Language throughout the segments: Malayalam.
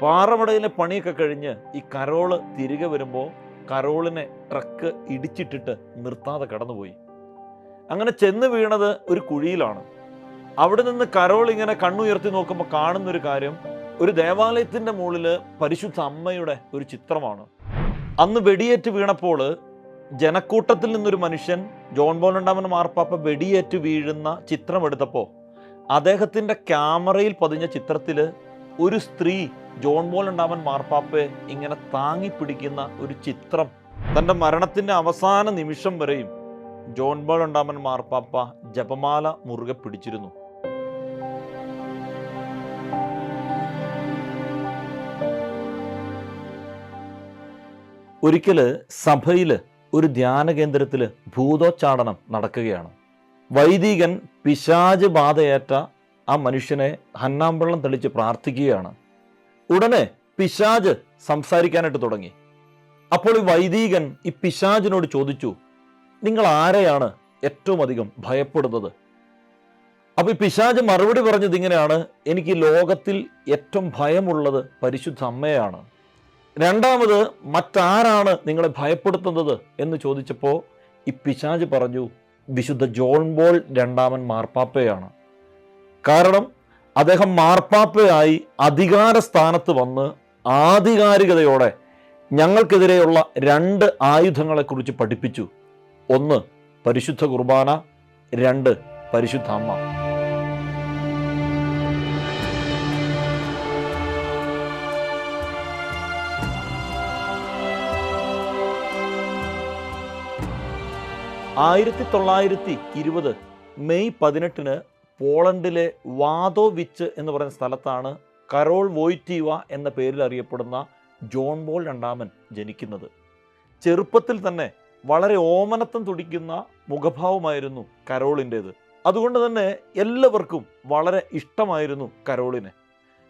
പാറമടയിലെ പണിയൊക്കെ കഴിഞ്ഞ് ഈ കരോള് തിരികെ വരുമ്പോൾ കരോളിനെ ട്രക്ക് ഇടിച്ചിട്ടിട്ട് നിർത്താതെ കടന്നുപോയി. അങ്ങനെ ചെന്ന് വീണത് ഒരു കുഴിയിലാണ്. അവിടെ നിന്ന് കരോൾ ഇങ്ങനെ കണ്ണുയർത്തി നോക്കുമ്പോൾ കാണുന്നൊരു കാര്യം, ഒരു ദേവാലയത്തിൻ്റെ മുകളിൽ പരിശുദ്ധ അമ്മയുടെ ഒരു ചിത്രമാണ്. അന്ന് വെടിയേറ്റ് വീണപ്പോൾ ജനക്കൂട്ടത്തിൽ നിന്നൊരു മനുഷ്യൻ ജോൺ പോൾ രണ്ടാമൻ മാർപ്പാപ്പ വെടിയേറ്റ് വീഴുന്ന ചിത്രമെടുത്തപ്പോൾ അദ്ദേഹത്തിൻ്റെ ക്യാമറയിൽ പതിഞ്ഞ ചിത്രത്തിൽ ഒരു സ്ത്രീ ജോൺ പോൾ രണ്ടാമൻ മാർപ്പാപ്പയെ ഇങ്ങനെ താങ്ങിപ്പിടിക്കുന്ന ഒരു ചിത്രം തൻ്റെ മരണത്തിൻ്റെ അവസാന നിമിഷം വരെയും ജോൺ പോൾ രണ്ടാമൻ മാർപ്പാപ്പ ജപമാല മുറുകെ പിടിച്ചിരുന്നു. ഒരിക്കൽ സഭയിൽ ഒരു ധ്യാന കേന്ദ്രത്തിൽ ഭൂതോച്ചാടനം നടക്കുകയാണ്. വൈദികൻ പിശാച് ബാധയേറ്റ ആ മനുഷ്യനെ ഹന്നാമ്പള്ളം തെളിച്ച് പ്രാർത്ഥിക്കുകയാണ്. ഉടനെ പിശാച് സംസാരിക്കാനായിട്ട് തുടങ്ങി. അപ്പോൾ ഈ വൈദികൻ ഈ പിശാചിനോട് ചോദിച്ചു, നിങ്ങൾ ആരെയാണ് ഏറ്റവും അധികം ഭയപ്പെടുന്നത്? അപ്പോൾ ഈ പിശാച് മറുപടി പറഞ്ഞത് ഇങ്ങനെയാണ്, എനിക്ക് ലോകത്തിൽ ഏറ്റവും ഭയമുള്ളത് പരിശുദ്ധ അമ്മയാണ്. രണ്ടാമത് മറ്റാരാണ് നിങ്ങളെ ഭയപ്പെടുത്തുന്നത് എന്ന് ചോദിച്ചപ്പോൾ ഈ പിശാച് പറഞ്ഞു, വിശുദ്ധ ജോൺ പോൾ രണ്ടാമൻ മാർപ്പാപ്പയാണ്. കാരണം അദ്ദേഹം മാർപ്പാപ്പയായി അധികാര സ്ഥാനത്ത് വന്ന് ആധികാരികതയോടെ ഞങ്ങൾക്കെതിരെയുള്ള 2 ആയുധങ്ങളെക്കുറിച്ച് പഠിപ്പിച്ചു. 1 പരിശുദ്ധ കുർബാന, 2 പരിശുദ്ധ അമ്മ. മെയ് 18 പോളണ്ടിലെ വാദോവിച്ച് എന്ന് പറയുന്ന സ്ഥലത്താണ് കരോൾ വോയ്റ്റീവ എന്ന പേരിൽ അറിയപ്പെടുന്ന ജോൺ പോൾ രണ്ടാമൻ ജനിക്കുന്നത്. ചെറുപ്പത്തിൽ തന്നെ വളരെ ഓമനത്തം തുടിക്കുന്ന മുഖഭാവമായിരുന്നു കരോളിൻ്റേത്. അതുകൊണ്ട് തന്നെ എല്ലാവർക്കും വളരെ ഇഷ്ടമായിരുന്നു കരോളിനെ.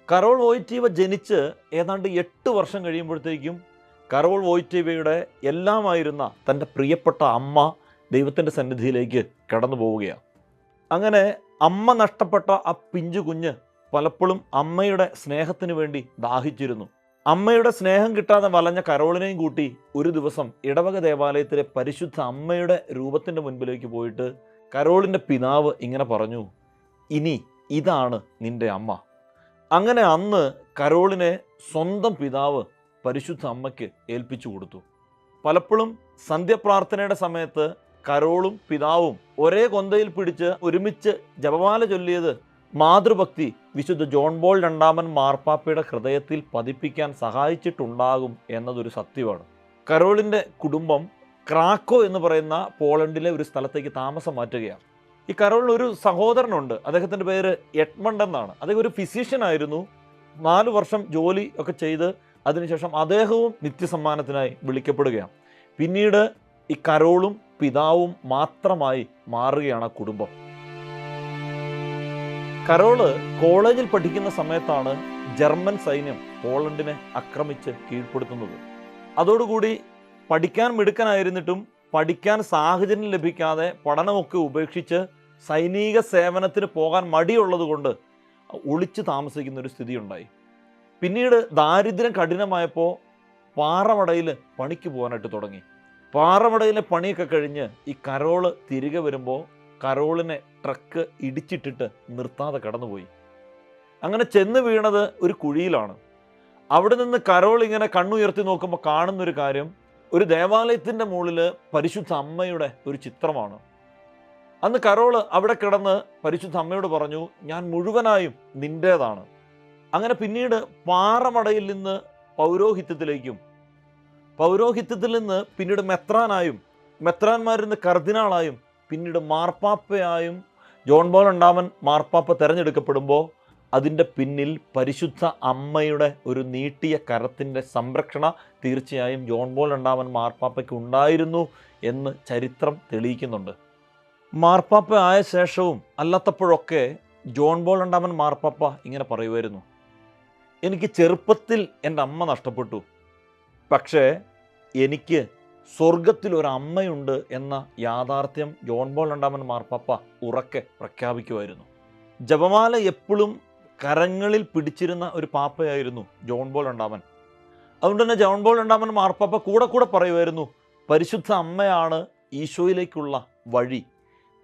കരോൾ വോയ്റ്റീവ ജനിച്ച് ഏതാണ്ട് 8 വർഷം കഴിയുമ്പോഴത്തേക്കും കരോൾ വോയ്റ്റീവയുടെ എല്ലാമായിരുന്ന തൻ്റെ പ്രിയപ്പെട്ട അമ്മ ദൈവത്തിൻ്റെ സന്നിധിയിലേക്ക് കടന്നു പോവുകയാണ്. അങ്ങനെ അമ്മ നഷ്ടപ്പെട്ട ആ പിഞ്ചു കുഞ്ഞ് പലപ്പോഴും അമ്മയുടെ സ്നേഹത്തിന് വേണ്ടി ദാഹിച്ചിരുന്നു. അമ്മയുടെ സ്നേഹം കിട്ടാതെ വലഞ്ഞ കരോളിനെയും കൂട്ടി ഒരു ദിവസം ഇടവക ദേവാലയത്തിലെ പരിശുദ്ധ അമ്മയുടെ രൂപത്തിൻ്റെ മുൻപിലേക്ക് പോയിട്ട് കരോളിൻ്റെ പിതാവ് ഇങ്ങനെ പറഞ്ഞു, ഇനി ഇതാണ് നിൻ്റെ അമ്മ. അങ്ങനെ അന്ന് കരോളിനെ സ്വന്തം പിതാവ് പരിശുദ്ധ അമ്മയ്ക്ക് ഏൽപ്പിച്ചു കൊടുത്തു. പലപ്പോഴും സന്ധ്യപ്രാർത്ഥനയുടെ സമയത്ത് കരോളും പിതാവും ഒരേ കൊന്തയിൽ പിടിച്ച് ഒരുമിച്ച് ജപമാല ചൊല്ലിയത് മാതൃഭക്തി വിശുദ്ധ ജോൺ പോൾ രണ്ടാമൻ മാർപ്പാപ്പയുടെ ഹൃദയത്തിൽ പതിപ്പിക്കാൻ സഹായിച്ചിട്ടുണ്ടാകും എന്നതൊരു സത്യമാണ്. കരോളിൻ്റെ കുടുംബം ക്രാക്കോ എന്ന് പറയുന്ന പോളണ്ടിലെ ഒരു സ്ഥലത്തേക്ക് താമസം മാറ്റുകയാണ്. ഈ കരോളിന് ഒരു സഹോദരനുണ്ട്, അദ്ദേഹത്തിൻ്റെ പേര് എഡ്മണ്ട് എന്നാണ്. അദ്ദേഹം ഒരു ഫിസിഷ്യൻ ആയിരുന്നു. 4 വർഷം ജോലി ഒക്കെ ചെയ്ത് അതിനുശേഷം അദ്ദേഹവും നിത്യസമ്മാനത്തിനായി വിളിക്കപ്പെടുകയാണ്. പിന്നീട് ഈ കരോളും പിതാവും മാത്രമായി മാറുകയാണ് ആ കുടുംബം. കരോള് കോളേജിൽ പഠിക്കുന്ന സമയത്താണ് ജർമ്മൻ സൈന്യം പോളണ്ടിനെ ആക്രമിച്ച് കീഴ്പ്പെടുത്തുന്നത്. അതോടുകൂടി പഠിക്കാൻ മിടുക്കനായിരുന്നിട്ടും പഠിക്കാൻ സാഹചര്യം ലഭിക്കാതെ പഠനമൊക്കെ ഉപേക്ഷിച്ച് സൈനിക സേവനത്തിന് പോകാൻ മടിയുള്ളത് കൊണ്ട് ഒളിച്ചു താമസിക്കുന്ന ഒരു സ്ഥിതി ഉണ്ടായി. പിന്നീട് ദാരിദ്ര്യം കഠിനമായപ്പോൾ പാറമടയിൽ പണിക്ക് പോകാനായിട്ട് തുടങ്ങി. പാറമടയിലെ പണിയൊക്കെ കഴിഞ്ഞ് ഈ കരോള് തിരികെ വരുമ്പോൾ കരോളിനെ ട്രക്ക് ഇടിച്ചിട്ടിട്ട് നിർത്താതെ കടന്നുപോയി. അങ്ങനെ ചെന്ന് വീണത് ഒരു കുഴിയിലാണ്. അവിടെ നിന്ന് കരോൾ ഇങ്ങനെ കണ്ണുയർത്തി നോക്കുമ്പോൾ കാണുന്നൊരു കാര്യം, ഒരു ദേവാലയത്തിൻ്റെ മുകളിൽ പരിശുദ്ധ അമ്മയുടെ ഒരു ചിത്രമാണ്. അന്ന് കരോള് അവിടെ കിടന്ന് പരിശുദ്ധ അമ്മയോട് പറഞ്ഞു, ഞാൻ മുഴുവനായും നിൻ്റേതാണ്. അങ്ങനെ പിന്നീട് പാറമടയിൽ നിന്ന് പൗരോഹിത്യത്തിലേക്കും, പൗരോഹിത്യത്തിൽ നിന്ന് പിന്നീട് മെത്രാനായും, മെത്രാന്മാരിൽ നിന്ന് കർദിനാളായും, പിന്നീട് മാർപ്പാപ്പയായും ജോൺ പോൾ രണ്ടാമൻ മാർപ്പാപ്പ തിരഞ്ഞെടുക്കപ്പെടുമ്പോൾ അതിൻ്റെ പിന്നിൽ പരിശുദ്ധ അമ്മയുടെ ഒരു നീട്ടിയ കരത്തിൻ്റെ സംരക്ഷണ തീർച്ചയായും ജോൺ പോൾ രണ്ടാമൻ മാർപ്പാപ്പയ്ക്ക് ഉണ്ടായിരുന്നു എന്ന് ചരിത്രം തെളിയിക്കുന്നുണ്ട്. മാർപ്പാപ്പ ആയ ശേഷവും അല്ലാത്തപ്പോഴൊക്കെ ജോൺ പോൾ രണ്ടാമൻ മാർപ്പാപ്പ ഇങ്ങനെ പറയുമായിരുന്നു, എനിക്ക് ചെറുപ്പത്തിൽ എൻ്റെ അമ്മ നഷ്ടപ്പെട്ടു, പക്ഷേ എനിക്ക് സ്വർഗത്തിലൊരമ്മയുണ്ട് എന്ന യാഥാർത്ഥ്യം ജോൺ പോൾ രണ്ടാമൻ മാർപ്പാപ്പ ഉറക്കെ പ്രഖ്യാപിക്കുമായിരുന്നു. ജപമാല എപ്പോഴും കരങ്ങളിൽ പിടിച്ചിരുന്ന ഒരു പാപ്പയായിരുന്നു ജോൺ പോൾ രണ്ടാമൻ. അതുകൊണ്ട് തന്നെ ജോൺ പോൾ രണ്ടാമൻ മാർപ്പാപ്പ കൂടെ കൂടെ പറയുമായിരുന്നു, പരിശുദ്ധ അമ്മയാണ് ഈശോയിലേക്കുള്ള വഴി.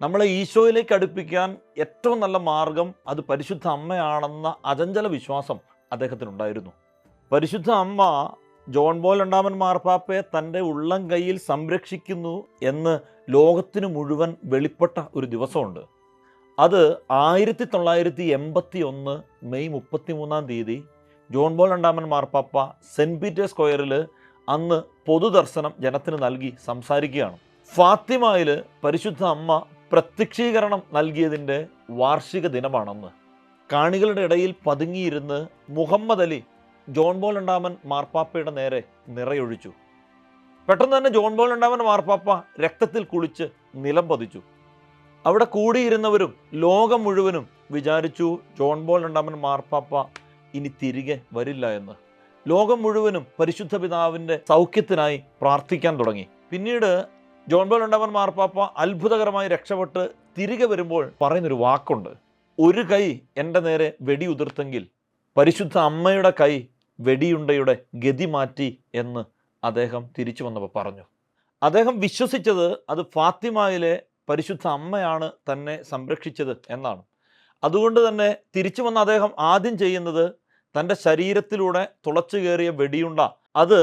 നമ്മളെ ഈശോയിലേക്ക് അടുപ്പിക്കാൻ ഏറ്റവും നല്ല മാർഗം അത് പരിശുദ്ധ അമ്മയാണെന്ന അചഞ്ചല വിശ്വാസം അദ്ദേഹത്തിനുണ്ടായിരുന്നു. പരിശുദ്ധ അമ്മ ജോൺ പോൾ രണ്ടാമൻ മാർപ്പാപ്പയെ തൻ്റെ ഉള്ളം കൈയിൽ സംരക്ഷിക്കുന്നു എന്ന് ലോകത്തിന് മുഴുവൻ വെളിപ്പെട്ട ഒരു ദിവസമുണ്ട്. അത് 1981 മെയ് 33 ജോൺ പോൾ രണ്ടാമൻ മാർപ്പാപ്പ സെൻറ്റ് പീറ്റേഴ്സ് സ്ക്വയറിൽ അന്ന് പൊതുദർശനം ജനത്തിന് നൽകി സംസാരിക്കുകയാണ്. ഫാത്തിമയിൽ പരിശുദ്ധ അമ്മ പ്രത്യക്ഷീകരണം നൽകിയതിൻ്റെ വാർഷിക ദിനമാണെന്ന്. കാണികളുടെ ഇടയിൽ പതുങ്ങിയിരുന്ന് മുഹമ്മദ് അലി ജോൺ പോൾ രണ്ടാമൻ മാർപ്പാപ്പയുടെ നേരെ നിറയൊഴിച്ചു. പെട്ടെന്ന് തന്നെ ജോൺ പോൾ രണ്ടാമൻ മാർപ്പാപ്പ രക്തത്തിൽ കുളിച്ച് നിലം പതിച്ചു. അവിടെ കൂടിയിരുന്നവരും ലോകം മുഴുവനും വിചാരിച്ചു ജോൺ പോൾ രണ്ടാമൻ മാർപ്പാപ്പ ഇനി തിരികെ വരില്ല എന്ന്. ലോകം മുഴുവനും പരിശുദ്ധ പിതാവിൻ്റെ സൗഖ്യത്തിനായി പ്രാർത്ഥിക്കാൻ തുടങ്ങി. പിന്നീട് ജോൺ പോൾ രണ്ടാമൻ മാർപ്പാപ്പ അത്ഭുതകരമായി രക്ഷപ്പെട്ട് തിരികെ വരുമ്പോൾ പറയുന്നൊരു വാക്കുണ്ട്, ഒരു കൈ എൻ്റെ നേരെ വെടിയുതിർത്തെങ്കിൽ പരിശുദ്ധ അമ്മയുടെ കൈ വെടിയുണ്ടയുടെ ഗതി മാറ്റി എന്ന് അദ്ദേഹം തിരിച്ചു വന്നപ്പോൾ പറഞ്ഞു. അദ്ദേഹം വിശ്വസിച്ചത് അത് ഫാത്തിമയിലെ പരിശുദ്ധ അമ്മയാണ് തന്നെ സംരക്ഷിച്ചത് എന്നാണ്. അതുകൊണ്ട് തന്നെ തിരിച്ചു വന്ന അദ്ദേഹം ആദ്യം ചെയ്യുന്നത് തൻ്റെ ശരീരത്തിലൂടെ തുളച്ചു കയറിയ വെടിയുണ്ട അത്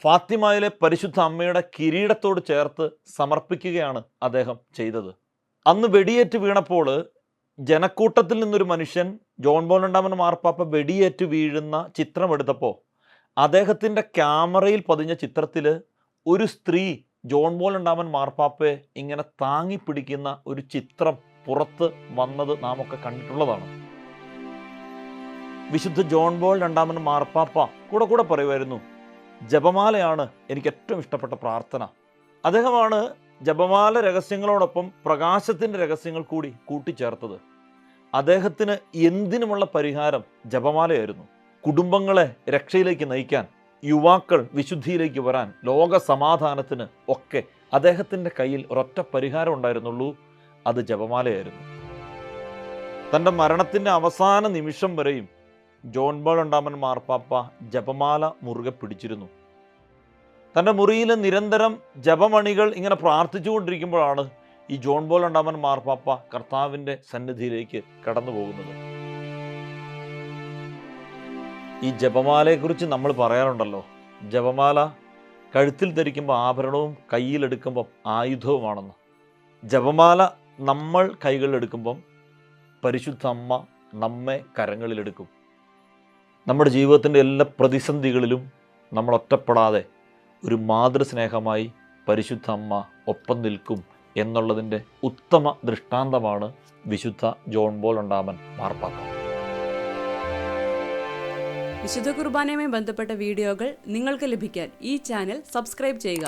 ഫാത്തിമയിലെ പരിശുദ്ധ അമ്മയുടെ കിരീടത്തോട് ചേർത്ത് സമർപ്പിക്കുകയാണ് അദ്ദേഹം ചെയ്തത്. അന്ന് വെടിയേറ്റ് വീണപ്പോൾ ജനക്കൂട്ടത്തിൽ നിന്നൊരു മനുഷ്യൻ ജോൺ പോൾ രണ്ടാമൻ മാർപ്പാപ്പ വെടിയേറ്റ് വീഴുന്ന ചിത്രമെടുത്തപ്പോൾ അദ്ദേഹത്തിൻ്റെ ക്യാമറയിൽ പതിഞ്ഞ ചിത്രത്തിൽ ഒരു സ്ത്രീ ജോൺ പോൾ രണ്ടാമൻ മാർപ്പാപ്പയെ ഇങ്ങനെ താങ്ങിപ്പിടിക്കുന്ന ഒരു ചിത്രം പുറത്ത് വന്നത് നാം ഒക്കെ കണ്ടിട്ടുള്ളതാണ്. വിശുദ്ധ ജോൺ പോൾ രണ്ടാമൻ മാർപ്പാപ്പ കൂടെ കൂടെ പറയുമായിരുന്നു, ജപമാലയാണ് എനിക്ക് ഏറ്റവും ഇഷ്ടപ്പെട്ട പ്രാർത്ഥന. അദ്ദേഹമാണ് ജപമാല രഹസ്യങ്ങളോടൊപ്പം പ്രകാശത്തിൻ്റെ രഹസ്യങ്ങൾ കൂടി കൂട്ടിച്ചേർത്തത്. അദ്ദേഹത്തിന് എന്തിനുമുള്ള പരിഹാരം ജപമാലയായിരുന്നു. കുടുംബങ്ങളെ രക്ഷയിലേക്ക് നയിക്കാൻ, യുവാക്കൾ വിശുദ്ധിയിലേക്ക് വരാൻ, ലോക സമാധാനത്തിന് ഒക്കെ അദ്ദേഹത്തിൻ്റെ കയ്യിൽ ഒരൊറ്റ പരിഹാരം ഉണ്ടായിരുന്നുള്ളൂ, അത് ജപമാലയായിരുന്നു. തൻ്റെ മരണത്തിൻ്റെ അവസാന നിമിഷം വരെയും ജോൺ പോൾ രണ്ടാമൻ മാർപ്പാപ്പ ജപമാല മുറുകെ പിടിച്ചിരുന്നു. തൻ്റെ മുറിയിൽ നിരന്തരം ജപമണികൾ ഇങ്ങനെ പ്രാർത്ഥിച്ചുകൊണ്ടിരിക്കുമ്പോഴാണ് ഈ ജോൺ പോൾ രണ്ടാമൻ മാർപ്പാപ്പ കർത്താവിൻ്റെ സന്നിധിയിലേക്ക് കടന്നു പോകുന്നത്. ഈ ജപമാലയെക്കുറിച്ച് നമ്മൾ പറയാറുണ്ടല്ലോ, ജപമാല കഴുത്തിൽ ധരിക്കുമ്പോൾ ആഭരണവും കയ്യിലെടുക്കുമ്പം ആയുധവുമാണെന്ന്. ജപമാല നമ്മൾ കൈകളിലെടുക്കുമ്പം പരിശുദ്ധ അമ്മ നമ്മെ കരങ്ങളിലെടുക്കും. നമ്മുടെ ജീവിതത്തിൻ്റെ എല്ലാ പ്രതിസന്ധികളിലും നമ്മൾ ഒറ്റപ്പെടാതെ ഒരു മാതൃസ്നേഹമായി പരിശുദ്ധ അമ്മ ഒപ്പം നിൽക്കും എന്നുള്ളതിൻ്റെ ഉത്തമ ദൃഷ്ടാന്തമാണ് വിശുദ്ധ ജോൺ പോൾ രണ്ടാമൻ മാർപ്പാപ്പ. വിശുദ്ധ കുർബാനയുമായി ബന്ധപ്പെട്ട വീഡിയോകൾ നിങ്ങൾക്ക് ലഭിക്കാൻ ഈ ചാനൽ സബ്സ്ക്രൈബ് ചെയ്യുക.